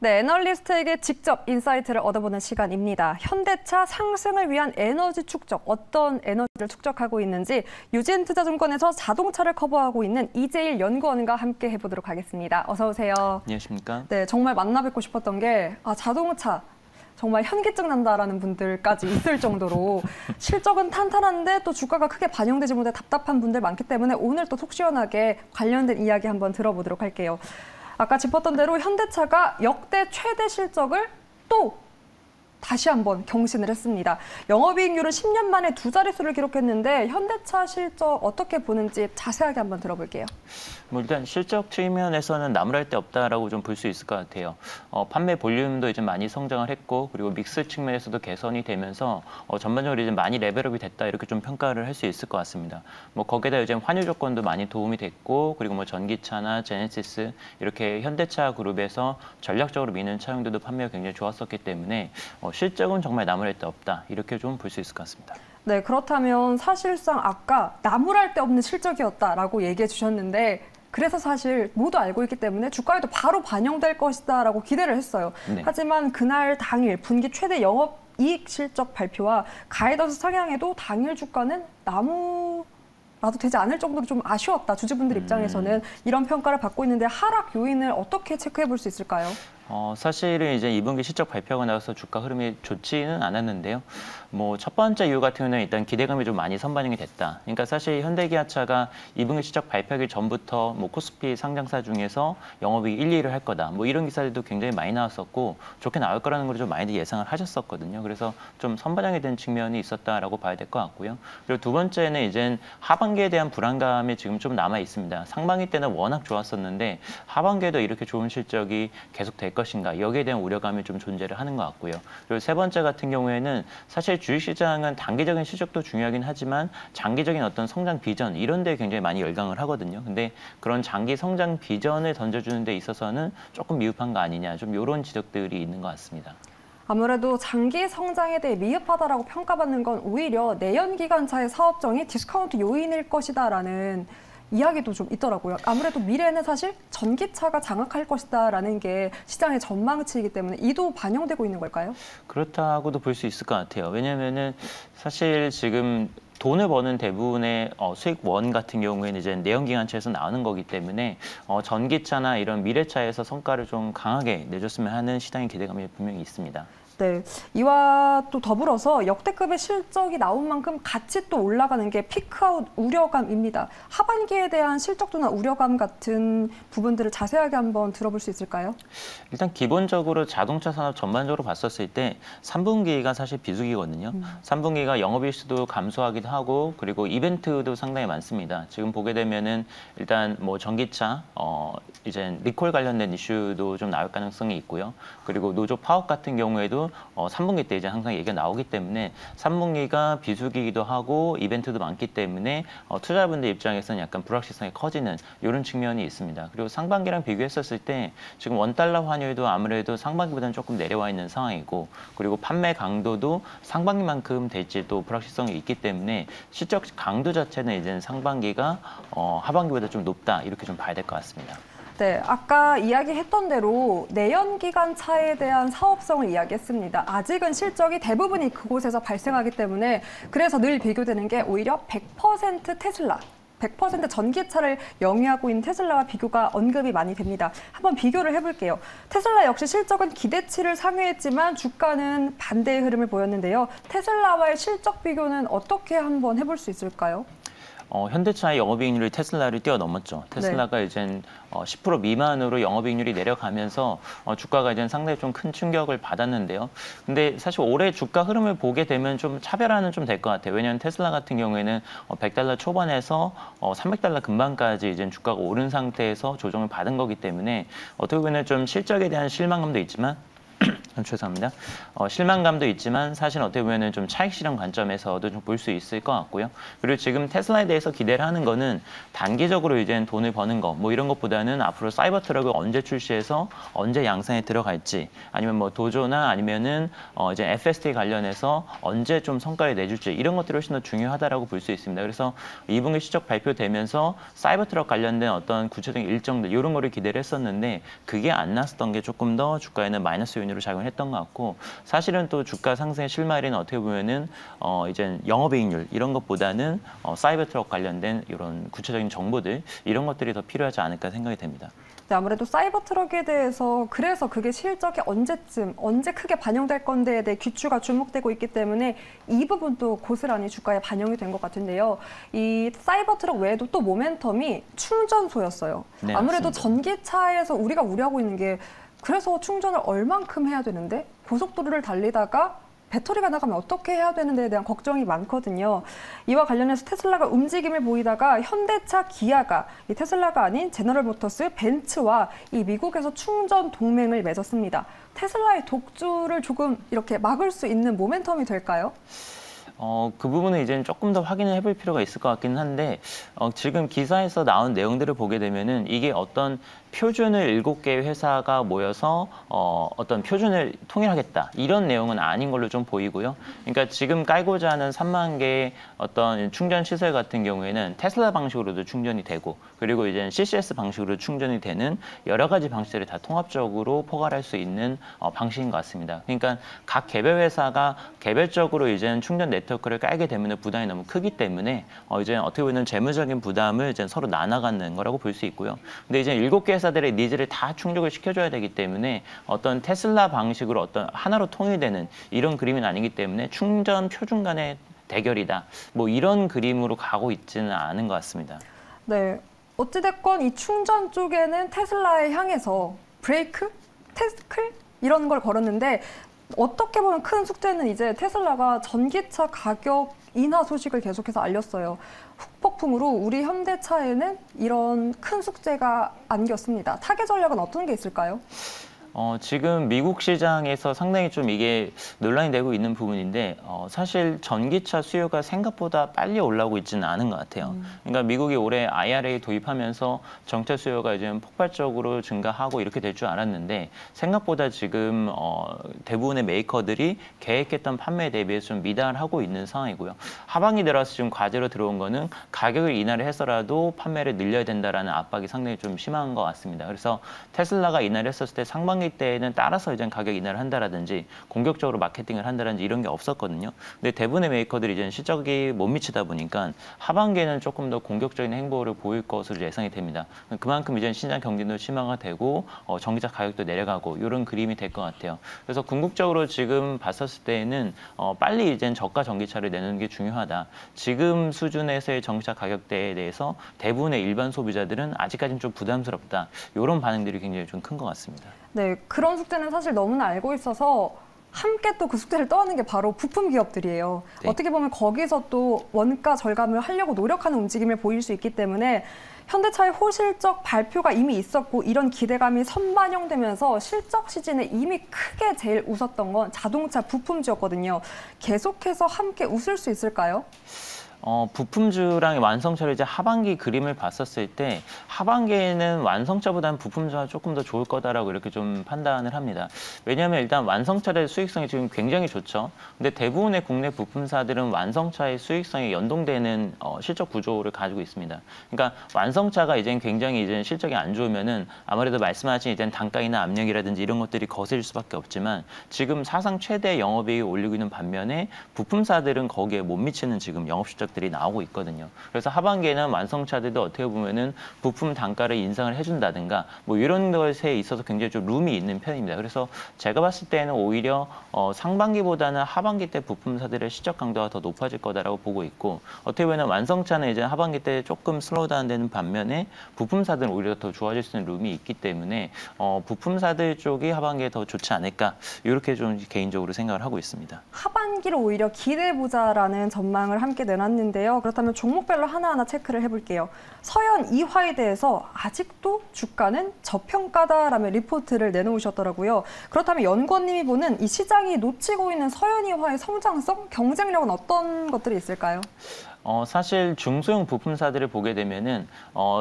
네, 애널리스트에게 직접 인사이트를 얻어보는 시간입니다. 현대차 상승을 위한 에너지 축적, 어떤 에너지를 축적하고 있는지 유진투자증권에서 자동차를 커버하고 있는 이재일 연구원과 함께 해보도록 하겠습니다. 어서 오세요. 안녕하십니까? 네, 정말 만나 뵙고 싶었던 게 자동차. 정말 현기증 난다라는 분들까지 있을 정도로 실적은 탄탄한데 또 주가가 크게 반영되지 못해 답답한 분들 많기 때문에 오늘 또 속 시원하게 관련된 이야기 한번 들어보도록 할게요. 아까 짚었던 대로 현대차가 역대 최대 실적을 또 다시 한번 경신을 했습니다. 영업이익률은 10년 만에 두 자릿수를 기록했는데 현대차 실적 어떻게 보는지 자세하게 한번 들어볼게요. 일단 실적 측면에서는 나무랄 데 없다라고 좀 볼 수 있을 것 같아요. 판매 볼륨도 이제 많이 성장을 했고 그리고 믹스 측면에서도 개선이 되면서 전반적으로 이제 많이 레벨업이 됐다 이렇게 좀 평가를 할 수 있을 것 같습니다. 거기다 이제 환율 조건도 많이 도움이 됐고 그리고 전기차나 제네시스 이렇게 현대차 그룹에서 전략적으로 미는 차량들도 판매가 굉장히 좋았었기 때문에 실적은 정말 나무랄 데 없다 이렇게 좀 볼 수 있을 것 같습니다. 네, 그렇다면 사실상 아까 나무랄 데 없는 실적이었다라고 얘기해 주셨는데 그래서 사실 모두 알고 있기 때문에 주가에도 바로 반영될 것이다라고 기대를 했어요. 네. 하지만 그날 당일 분기 최대 영업이익 실적 발표와 가이던스 상향에도 당일 주가는 나도 되지 않을 정도로 좀 아쉬웠다. 주주분들 입장에서는 이런 평가를 받고 있는데 하락 요인을 어떻게 체크해 볼 수 있을까요? 사실은 이제 2분기 실적 발표가 나와서 주가 흐름이 좋지는 않았는데요. 첫 번째 이유 같은 경우는 일단 기대감이 좀 많이 선반영이 됐다. 그러니까 사실 현대기아차가 2분기 실적 발표하기 전부터 코스피 상장사 중에서 영업이익 1, 2위를 할 거다. 이런 기사들도 굉장히 많이 나왔었고 좋게 나올 거라는 걸 좀 많이 예상을 하셨었거든요. 그래서 좀 선반영이 된 측면이 있었다라고 봐야 될 것 같고요. 그리고 두 번째는 이젠 하반기에 대한 불안감이 지금 좀 남아 있습니다. 상반기 때는 워낙 좋았었는데 하반기에도 이렇게 좋은 실적이 계속 될 것인가 여기에 대한 우려감이 좀 존재를 하는 것 같고요. 그리고 세 번째 같은 경우에는 사실 주식시장은 단기적인 실적도 중요하긴 하지만 장기적인 어떤 성장 비전 이런 데 굉장히 많이 열광을 하거든요. 근데 그런 장기 성장 비전을 던져주는 데 있어서는 조금 미흡한 거 아니냐 좀 이런 지적들이 있는 것 같습니다. 아무래도 장기 성장에 대해 미흡하다라고 평가받는 건 오히려 내연기관차의 사업정이 디스카운트 요인일 것이다라는 이야기도 좀 있더라고요. 아무래도 미래에는 사실 전기차가 장악할 것이다라는 게 시장의 전망치이기 때문에 이도 반영되고 있는 걸까요? 그렇다고도 볼 수 있을 것 같아요. 왜냐하면은 사실 지금 돈을 버는 대부분의 수익원 같은 경우에는 이제 내연기관차에서 나오는 거기 때문에 전기차나 이런 미래차에서 성과를 좀 강하게 내줬으면 하는 시장의 기대감이 분명히 있습니다. 네, 이와 또 더불어서 역대급의 실적이 나온 만큼 같이 또 올라가는 게 피크아웃 우려감입니다. 하반기에 대한 실적도나 우려감 같은 부분들을 자세하게 한번 들어볼 수 있을까요? 일단 기본적으로 자동차 산업 전반적으로 봤었을 때 3분기가 사실 비수기거든요. 3분기가 영업이익 수도 감소하기도 하고 그리고 이벤트도 상당히 많습니다. 지금 보게 되면은 일단 전기차 이제 리콜 관련된 이슈도 좀 나올 가능성이 있고요. 그리고 노조 파업 같은 경우에도 3분기 때 이제 항상 얘기가 나오기 때문에 3분기가 비수기이기도 하고 이벤트도 많기 때문에 투자자분들 입장에서는 약간 불확실성이 커지는 이런 측면이 있습니다. 그리고 상반기랑 비교했었을 때 지금 원달러 환율도 아무래도 상반기보다는 조금 내려와 있는 상황이고 그리고 판매 강도도 상반기만큼 될지 또 불확실성이 있기 때문에 실적 강도 자체는 이제는 상반기가 하반기보다 좀 높다 이렇게 좀 봐야 될 것 같습니다. 네, 아까 이야기했던 대로 내연기관차에 대한 사업성을 이야기했습니다. 아직은 실적이 대부분이 그곳에서 발생하기 때문에 그래서 늘 비교되는 게 오히려 100% 테슬라, 100% 전기차를 영위하고 있는 테슬라와 비교가 언급이 많이 됩니다. 한번 비교를 해볼게요. 테슬라 역시 실적은 기대치를 상회했지만 주가는 반대의 흐름을 보였는데요. 테슬라와의 실적 비교는 어떻게 한번 해볼 수 있을까요? 현대차의 영업이익률이 테슬라를 뛰어넘었죠. 테슬라가 네. 이젠 10% 미만으로 영업이익률이 내려가면서 주가가 이제 상당히 좀 큰 충격을 받았는데요. 근데 사실 올해 주가 흐름을 보게 되면 좀 차별화는 좀 될 것 같아요. 왜냐하면 테슬라 같은 경우에는 $100 초반에서 $300 근방까지 이제 주가가 오른 상태에서 조정을 받은 거기 때문에 어떻게 보면 좀 실적에 대한 실망감도 있지만 죄송합니다. 실망감도 있지만 사실 어떻게 보면은 좀 차익 실현 관점에서도 좀 볼 수 있을 것 같고요. 그리고 지금 테슬라에 대해서 기대를 하는 거는 단기적으로 이제 돈을 버는 거, 뭐 이런 것보다는 앞으로 사이버 트럭을 언제 출시해서 언제 양산에 들어갈지, 아니면 뭐 도조나 아니면은 이제 FSD 관련해서 언제 좀 성과를 내줄지 이런 것들이 훨씬 더 중요하다라고 볼 수 있습니다. 그래서 2분기 실적 발표되면서 사이버 트럭 관련된 어떤 구체적인 일정들 이런 거를 기대를 했었는데 그게 안 났었던 게 조금 더 주가에는 마이너스 요인으로 작용했던 것 같고, 사실은 또 주가 상승의 실마리는 어떻게 보면은 이제 영업이익률 이런 것보다는 사이버 트럭 관련된 이런 구체적인 정보들 이런 것들이 더 필요하지 않을까 생각이 됩니다. 네, 아무래도 사이버 트럭에 대해서 그래서 그게 실적이 언제쯤, 언제 크게 반영될 건데에 대해 귀추가 주목되고 있기 때문에 이 부분도 고스란히 주가에 반영이 된 것 같은데요. 이 사이버 트럭 외에도 또 모멘텀이 충전소였어요. 네, 아무래도 맞습니다. 전기차에서 우리가 우려하고 있는 게 그래서 충전을 얼만큼 해야 되는데 고속도로를 달리다가 배터리가 나가면 어떻게 해야 되는데에 대한 걱정이 많거든요. 이와 관련해서 테슬라가 움직임을 보이다가 현대차, 기아가 이 테슬라가 아닌 제너럴모터스, 벤츠와 이 미국에서 충전 동맹을 맺었습니다. 테슬라의 독주를 조금 이렇게 막을 수 있는 모멘텀이 될까요? 그 부분은 이제는 조금 더 확인을 해볼 필요가 있을 것 같긴 한데, 지금 기사에서 나온 내용들을 보게 되면은 이게 어떤 표준을 7개의 회사가 모여서 어떤 표준을 통일하겠다 이런 내용은 아닌 걸로 좀 보이고요. 그러니까 지금 깔고자 하는 3만 개의 어떤 충전 시설 같은 경우에는 테슬라 방식으로도 충전이 되고, 그리고 이제 CCS 방식으로 충전이 되는 여러 가지 방식들을 다 통합적으로 포괄할 수 있는 방식인 것 같습니다. 그러니까 각 개별 회사가 개별적으로 이제 충전 네트워크를 깔게 되면 부담이 너무 크기 때문에 이제 어떻게 보면 재무적인 부담을 이제 서로 나눠가는 거라고 볼 수 있고요. 근데 이제 7개 회사들의 니즈를 다 충족을 시켜줘야 되기 때문에 어떤 테슬라 방식으로 어떤 하나로 통일되는 이런 그림은 아니기 때문에 충전 표준 간의 대결이다, 뭐 이런 그림으로 가고 있지는 않은 것 같습니다. 네, 어찌됐건 이 충전 쪽에는 테슬라에 향해서 브레이크, 태클 이런 걸 걸었는데 어떻게 보면 큰 숙제는 이제 테슬라가 전기차 가격 인하 소식을 계속해서 알렸어요. 후폭풍으로 우리 현대차에는 이런 큰 숙제가 안겼습니다. 타겟 전략은 어떤 게 있을까요? 지금 미국 시장에서 상당히 좀 이게 논란이 되고 있는 부분인데, 사실 전기차 수요가 생각보다 빨리 올라오고 있지는 않은 것 같아요. 그러니까 미국이 올해 IRA 도입하면서 정차 수요가 이제 폭발적으로 증가하고 이렇게 될 줄 알았는데, 생각보다 지금 대부분의 메이커들이 계획했던 판매에 대비해서 좀 미달하고 있는 상황이고요. 하반기 들어서 지금 과제로 들어온 거는 가격을 인하를 해서라도 판매를 늘려야 된다라는 압박이 상당히 좀 심한 것 같습니다. 그래서 테슬라가 인하를 했었을 때 상반기 때에는 따라서 이제 가격 인하를 한다라든지 공격적으로 마케팅을 한다든지 이런 게 없었거든요. 근데 대부분의 메이커들이 이제 실적이 못 미치다 보니까 하반기에는 조금 더 공격적인 행보를 보일 것으로 예상이 됩니다. 그만큼 이제 시장 경기도 심화가 되고 전기차 가격도 내려가고 이런 그림이 될 것 같아요. 그래서 궁극적으로 지금 봤었을 때에는 빨리 이제 저가 전기차를 내는 게 중요하다. 지금 수준에서의 전기차 가격대에 대해서 대부분의 일반 소비자들은 아직까지는 좀 부담스럽다. 이런 반응들이 굉장히 좀 큰 것 같습니다. 네, 그런 숙제는 사실 너무나 알고 있어서 함께 또 그 숙제를 떠안는 게 바로 부품 기업들이에요. 네. 어떻게 보면 거기서 또 원가 절감을 하려고 노력하는 움직임을 보일 수 있기 때문에 현대차의 호실적 발표가 이미 있었고 이런 기대감이 선반영되면서 실적 시즌에 이미 크게 제일 웃었던 건 자동차 부품주였거든요. 계속해서 함께 웃을 수 있을까요? 부품주랑 완성차를 이제 하반기 그림을 봤었을 때 하반기에는 완성차보다는 부품주가 조금 더 좋을 거다라고 이렇게 좀 판단을 합니다. 왜냐하면 일단 완성차의 수익성이 지금 굉장히 좋죠. 근데 대부분의 국내 부품사들은 완성차의 수익성이 연동되는 실적 구조를 가지고 있습니다. 그러니까 완성차가 이제 굉장히 이제 실적이 안 좋으면은 아무래도 말씀하신 이제 단가이나 압력이라든지 이런 것들이 거슬릴 수밖에 없지만 지금 사상 최대 영업이익을 올리고 있는 반면에 부품사들은 거기에 못 미치는 지금 영업실적 들이 나오고 있거든요. 그래서 하반기에는 완성차들도 어떻게 보면은 부품 단가를 인상을 해준다든가 뭐 이런 것에 있어서 굉장히 좀 룸이 있는 편입니다. 그래서 제가 봤을 때는 오히려 상반기보다는 하반기 때 부품사들의 시적 강도가 더 높아질 거다라고 보고 있고, 어떻게 보면 완성차는 이제 하반기 때 조금 슬로우다운 되는 반면에 부품사들은 오히려 더 좋아질 수 있는 룸이 있기 때문에 부품사들 쪽이 하반기에 더 좋지 않을까 이렇게 좀 개인적으로 생각을 하고 있습니다. 하반기를 오히려 기대해보자라는 전망을 함께 내놨는데 있는데요. 그렇다면 종목별로 하나하나 체크를 해볼게요. 서현 이화에 대해서 아직도 주가는 저평가다라며 리포트를 내놓으셨더라고요. 그렇다면 연구원님이 보는 이 시장이 놓치고 있는 서현 이화의 성장성, 경쟁력은 어떤 것들이 있을까요? 사실 중소형 부품사들을 보게 되면은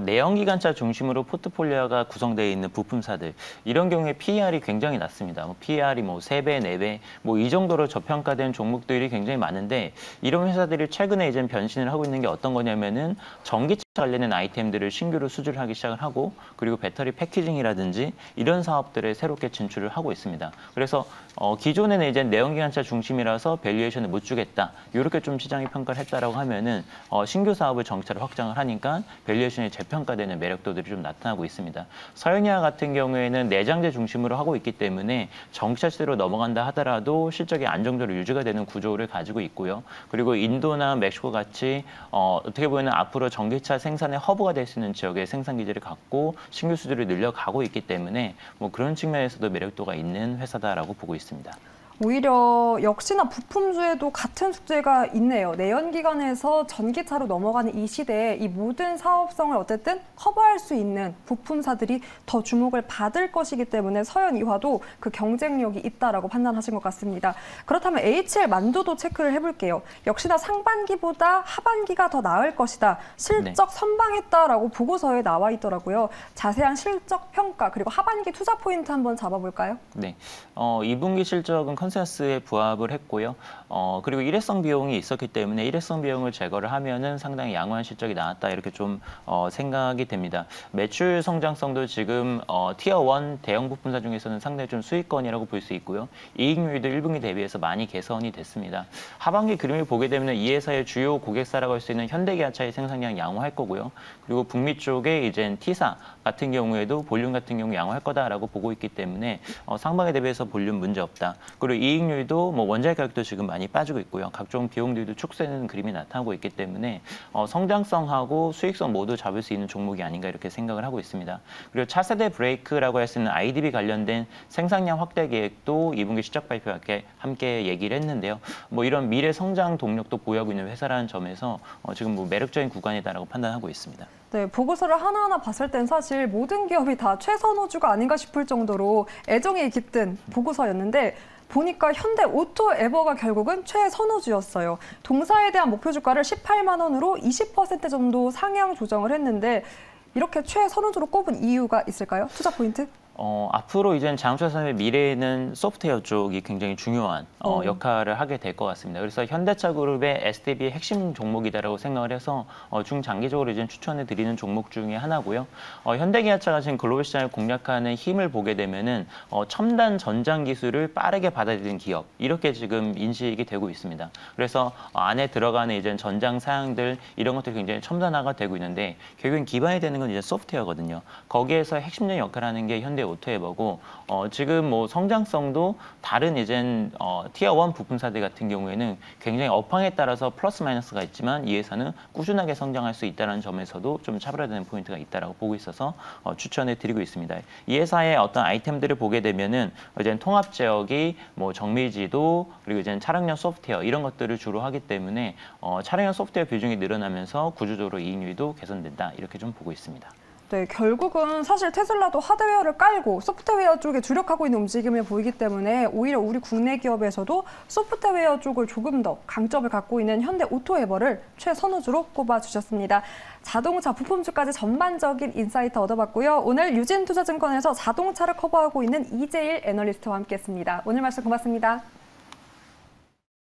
내연기관차 중심으로 포트폴리오가 구성되어 있는 부품사들 이런 경우에 PER이 굉장히 낮습니다. PER이 3배, 4배 이 정도로 저평가된 종목들이 굉장히 많은데 이런 회사들이 최근에 이제 변신을 하고 있는 게 어떤 거냐면은 전기차 관련된 아이템들을 신규로 수주하기 시작을 하고 그리고 배터리 패키징이라든지 이런 사업들에 새롭게 진출을 하고 있습니다. 그래서 기존에는 이제 내연기관차 중심이라서 밸류에이션을 못 주겠다 이렇게 좀 시장이 평가를 했다라고 하면은 신규 사업을 정차를 확장을 하니까 밸류에이션이 재평가되는 매력도들이 좀 나타나고 있습니다. 서현이와 같은 경우에는 내장재 중심으로 하고 있기 때문에 정차 시대로 넘어간다 하더라도 실적이 안정적으로 유지가 되는 구조를 가지고 있고요. 그리고 인도나 멕시코 같이 어떻게 보면 앞으로 전기차 생산의 허브가 될 수 있는 지역의 생산 기지를 갖고 신규 수주를 늘려가고 있기 때문에 그런 측면에서도 매력도가 있는 회사다라고 보고 있습니다. 오히려 역시나 부품주에도 같은 숙제가 있네요. 내연기관에서 전기차로 넘어가는 이 시대에 이 모든 사업성을 어쨌든 커버할 수 있는 부품사들이 더 주목을 받을 것이기 때문에 서현 이화도 그 경쟁력이 있다라고 판단하신 것 같습니다. 그렇다면 HL 만두도 체크를 해볼게요. 역시나 상반기보다 하반기가 더 나을 것이다. 실적 선방했다라고 보고서에 나와 있더라고요. 자세한 실적 평가 그리고 하반기 투자 포인트 한번 잡아볼까요? 네, 2분기 실적은 컨센서스에 부합을 했고요. 그리고 일회성 비용이 있었기 때문에 일회성 비용을 제거를 하면은 상당히 양호한 실적이 나왔다 이렇게 좀 생각이 됩니다. 매출 성장성도 지금 티어 1 대형 부품사 중에서는 상당히 좀 수익권이라고 볼 수 있고요. 이익률도 1분기 대비해서 많이 개선이 됐습니다. 하반기 그림을 보게 되면 이 회사의 주요 고객사라고 할 수 있는 현대기아차의 생산량 양호할 거고요. 그리고 북미 쪽에 이제 T사 같은 경우에도 볼륨 같은 경우 양호할 거다라고 보고 있기 때문에 상반기 대비해서 볼륨 문제 없다. 그리고 이익률도 원자재 가격도 지금 많이 빠지고 있고요. 각종 비용들도 축소되는 그림이 나타나고 있기 때문에 성장성하고 수익성 모두 잡을 수 있는 종목이 아닌가 이렇게 생각을 하고 있습니다. 그리고 차세대 브레이크라고 할 수 있는 IDB 관련된 생산량 확대 계획도 2분기 실적 발표와 함께 얘기를 했는데요. 이런 미래 성장 동력도 보유하고 있는 회사라는 점에서 지금 매력적인 구간이다라고 판단하고 있습니다. 네, 보고서를 하나하나 봤을 땐 사실 모든 기업이 다 최선호주가 아닌가 싶을 정도로 애정이 깃든 보고서였는데 보니까 현대 오토에버가 결국은 최선호주였어요. 동사에 대한 목표 주가를 18만 원으로 20% 정도 상향 조정을 했는데 이렇게 최선호주로 꼽은 이유가 있을까요? 투자 포인트? 앞으로 이제 자동차 산업의 미래에는 소프트웨어 쪽이 굉장히 중요한 역할을 하게 될 것 같습니다. 그래서 현대차 그룹의 SDB의 핵심 종목이다라고 생각을 해서 중장기적으로 이제 추천해 드리는 종목 중에 하나고요. 현대기아차가 지금 글로벌 시장을 공략하는 힘을 보게 되면은 첨단 전장 기술을 빠르게 받아들이는 기업 이렇게 지금 인식이 되고 있습니다. 그래서 안에 들어가는 이제 전장 사양들 이런 것들이 굉장히 첨단화가 되고 있는데 결국엔 기반이 되는 건 이제 소프트웨어거든요. 거기에서 핵심적인 역할을 하는 게 현대 오토에버고 지금 성장성도 다른 이젠 티어 1 부품사들 같은 경우에는 굉장히 업황에 따라서 플러스 마이너스가 있지만 이 회사는 꾸준하게 성장할 수 있다는 점에서도 좀 차별화되는 포인트가 있다라고 보고 있어서 추천해 드리고 있습니다. 이 회사의 어떤 아이템들을 보게 되면은 이제 통합 제어기, 정밀지도 그리고 이제 차량용 소프트웨어 이런 것들을 주로 하기 때문에 차량용 소프트웨어 비중이 늘어나면서 구조적으로 이익률도 개선된다 이렇게 좀 보고 있습니다. 네, 결국은 사실 테슬라도 하드웨어를 깔고 소프트웨어 쪽에 주력하고 있는 움직임을 보이기 때문에 오히려 우리 국내 기업에서도 소프트웨어 쪽을 조금 더 강점을 갖고 있는 현대 오토에버를 최선호주로 꼽아주셨습니다. 자동차 부품주까지 전반적인 인사이트 얻어봤고요. 오늘 유진투자증권에서 자동차를 커버하고 있는 이재일 애널리스트와 함께했습니다. 오늘 말씀 고맙습니다.